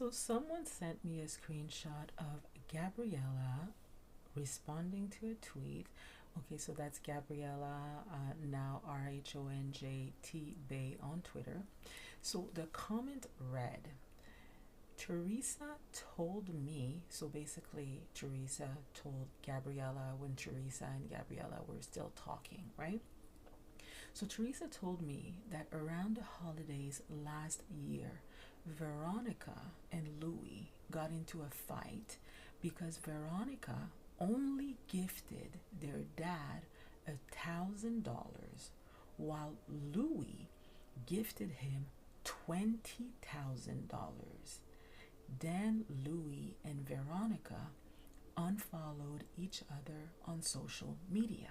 So someone sent me a screenshot of Gabriela responding to a tweet. Okay, so that's Gabriela, now RHONJ Bay on Twitter. So the comment read, Teresa told me, so basically Teresa told Gabriela when Teresa and Gabriela were still talking, right? So Teresa told me that around the holidays last year, Veronica and Louie got into a fight because Veronica only gifted their dad $1,000 while Louie gifted him $20,000. Then Louie and Veronica unfollowed each other on social media.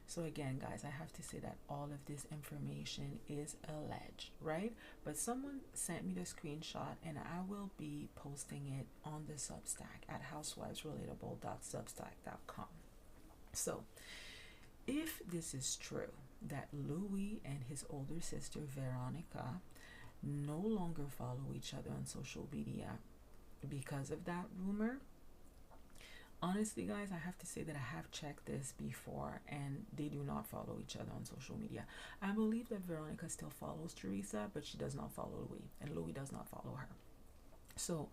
So again, guys, I have to say that all of this information is alleged, right? But someone sent me the screenshot and I will be posting it on the Substack at housewivesrelatable.substack.com. So if this is true, that Louie and his older sister Veronica no longer follow each other on social media because of that rumor, honestly, guys, I have to say that I have checked this before and they do not follow each other on social media. I believe that Veronica still follows Teresa, but she does not follow Louie, and Louie does not follow her. So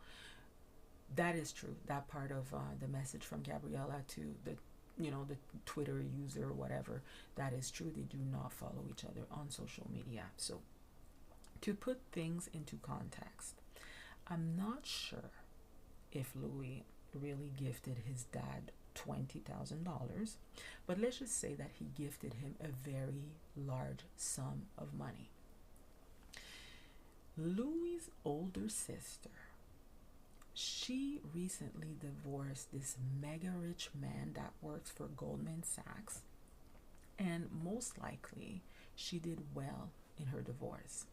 that is true. That part of the message from Gabriela to the Twitter user or whatever, that is true. They do not follow each other on social media. So to put things into context, I'm not sure if Louie really gifted his dad $20,000, but let's just say that he gifted him a very large sum of money. Louie's older sister, she recently divorced this mega rich man that works for Goldman Sachs, and most likely she did well in her divorce.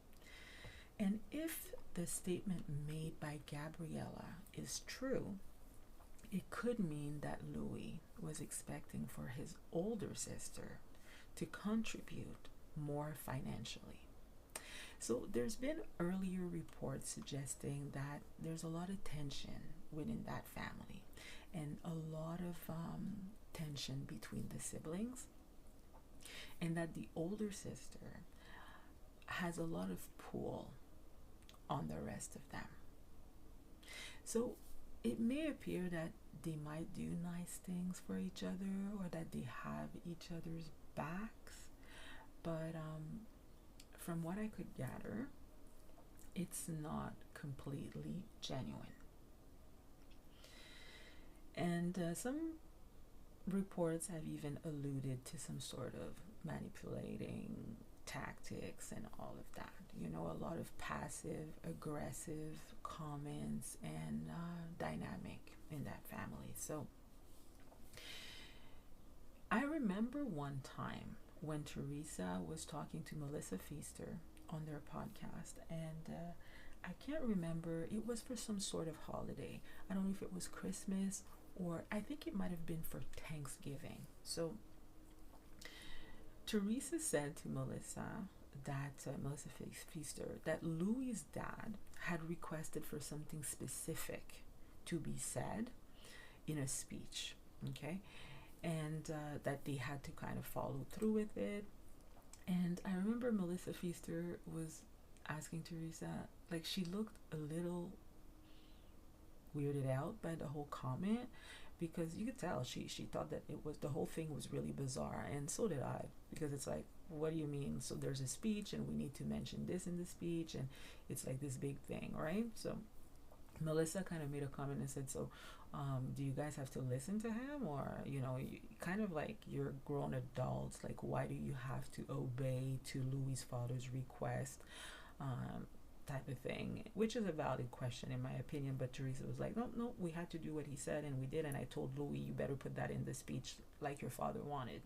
And if the statement made by Gabriela is true, it could mean that Louie was expecting for his older sister to contribute more financially. So there's been earlier reports suggesting that there's a lot of tension within that family and a lot of tension between the siblings, and that the older sister has a lot of pull on the rest of them. So it may appear that they might do nice things for each other or that they have each other's backs, but from what I could gather, it's not completely genuine. And some reports have even alluded to some sort of manipulating tactics and all of that. A lot of passive aggressive comments and dynamic in that family. So I remember one time when Teresa was talking to Melissa Feaster on their podcast, and I can't remember, it was for some sort of holiday. I don't know if it was Christmas or I think it might have been for Thanksgiving. So Teresa said to Melissa that Melissa Feaster, that Louie's dad had requested for something specific to be said in a speech, okay, and that they had to kind of follow through with it. And I remember Melissa Feaster was asking Teresa, like, she looked a little weirded out by the whole comment, because you could tell she thought that the whole thing was really bizarre, and so did I, because it's like, what do you mean? So there's a speech and we need to mention this in the speech, and it's like this big thing, right? So Melissa kind of made a comment and said, so do you guys have to listen to him, or kind of like, you're grown adults, like, why do you have to obey to Louie's father's request, type of thing, which is a valid question in my opinion. But Teresa was like, no, we had to do what he said, and we did, and I told Louie, you better put that in the speech like your father wanted,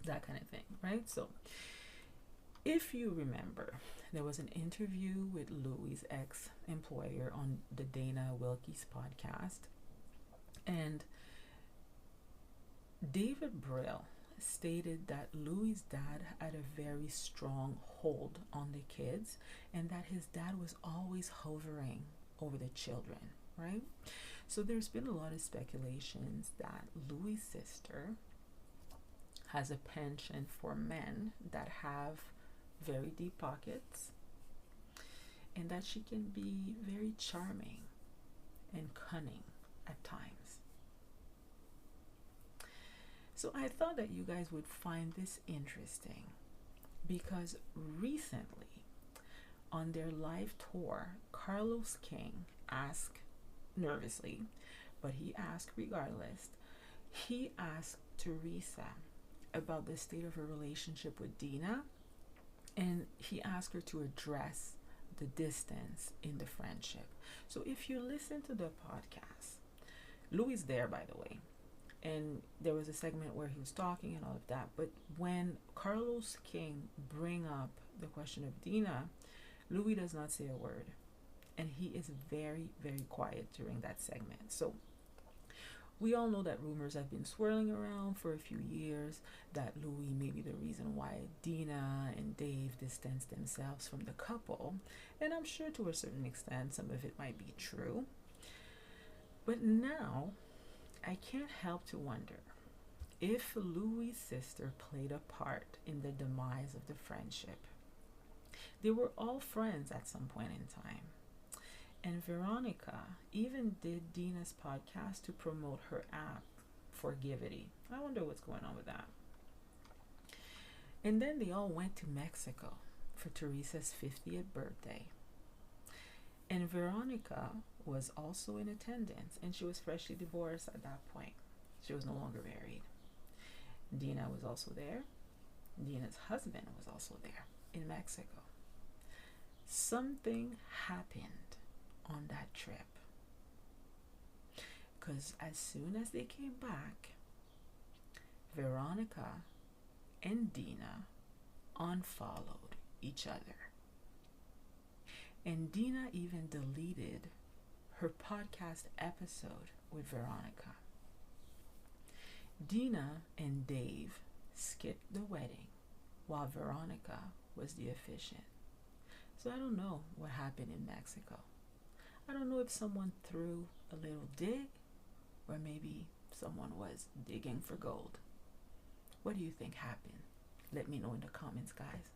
that kind of thing, right? So if you remember, there was an interview with Louie's ex-employer on the Dana Wilkie's podcast, and David Brill stated that Louie's dad had a very strong hold on the kids and that his dad was always hovering over the children, right? So there's been a lot of speculations that Louie's sister has a penchant for men that have very deep pockets and that she can be very charming and cunning at times. So I thought that you guys would find this interesting because recently on their live tour, Carlos King asked nervously, but he asked regardless, he asked Teresa about the state of her relationship with Dina, and he asked her to address the distance in the friendship. So if you listen to the podcast, Louie's there, by the way, and there was a segment where he was talking and all of that, but when Carlos King bring up the question of Dina, Louie does not say a word, and he is very, very quiet during that segment. So we all know that rumors have been swirling around for a few years that Louie may be the reason why Dina and Dave distanced themselves from the couple, and I'm sure to a certain extent some of it might be true. But now I can't help to wonder if Louie's sister played a part in the demise of the friendship. They were all friends at some point in time. And Veronica even did Dina's podcast to promote her app, Forgivity. I wonder what's going on with that. And then they all went to Mexico for Teresa's 50th birthday. And Veronica was also in attendance, and she was freshly divorced at that point. She was no longer married. Dina was also there. Dina's husband was also there in Mexico. Something happened on that trip, because as soon as they came back, Veronica and Dina unfollowed each other, and Dina even deleted her podcast episode with Veronica. Dina and Dave skipped the wedding while Veronica was the officiant. So I don't know what happened in Mexico. I don't know if someone threw a little dig or maybe someone was digging for gold. What do you think happened? Let me know in the comments, guys.